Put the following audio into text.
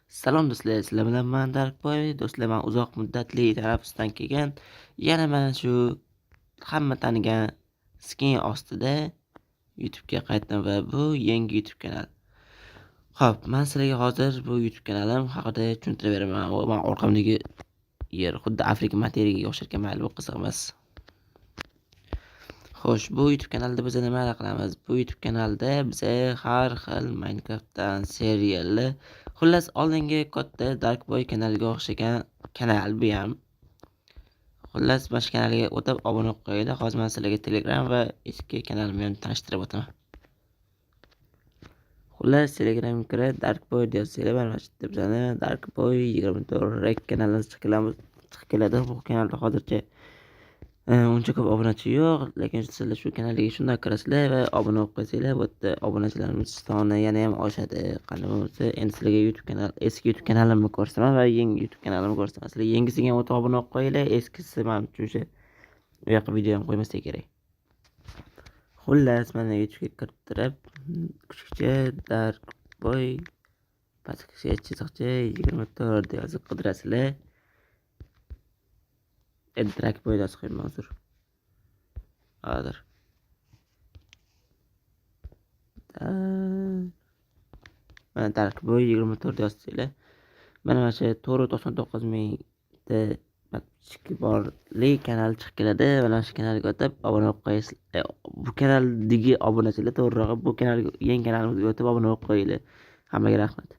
Salom do'stlar, sizlar bilan man Darkboy. Do'stlar, men uzoq muddatli tanaffusdan keyin yana mana shu hamma tanigan skin ostida YouTube'ga qaytdim va bu yangi YouTube kanal. Xo'p, men sizlarga hozir bu YouTube kanalim haqida tushuntirib beraman. Men orqamdagi yer xuddi Afrika materiyaga o'xsharkan, mayli bu qiziq emas. Xo'sh, bu YouTube kanalda biz nima qilamiz? Bu YouTube kanalda biz har xil Minecraftdan serialli, xullas oldingi katta Darkboy kanaliga o'xshagan kanal bu ham. Xullas, mana shu kanalga o'tib obuna bo'lib qo'yinglar. Hozir men sizlarga Telegram va eski kanalimni ham tanishtirib o'taman. Xullas, Telegramga kirib Darkboy yozsanglar, mana shu yerda bizani Darkboy 24 rek kanalimiz chiqib keladi. Bu kanalda hozircha uncha ko'p obunachi yo'q, lekin sizlar shu kanalga shunday kirasizlar va obuna bo'lib qo'ysanglar, bu yerda obunachilarimiz soni yana ham oshadi. Qanday bo'lsa, endi sizlarga YouTube kanal, eski YouTube kanalimni ko'rsataman va yangi YouTube kanalimni ko'rsataman. Sizlar yangisiga o'tib obuna bo'lib qo'yinglar, eskisi men uchun o'sha u yoqqa video ham qo'ymasa kerak. Xullas, mana YouTube'ga kirib kuchukcha Darkboy pastga chiziqcha 24 yozib qidirasizlar. Darkboy yozib qo'yman hozir. Hozir. Mana Darkboy 24 yozsanglar, mana shu 499,000 podpischiki borli kanal chiqib keladi. Mana shu kanalga o'tib obuna bo'lib qo'yasiz. Bu kanaldagi obunachilar to'g'rirog'i bu kanalga, yangi kanalimizga o'tib obuna bo'lib qo'yinglar. Hammaga rahmat.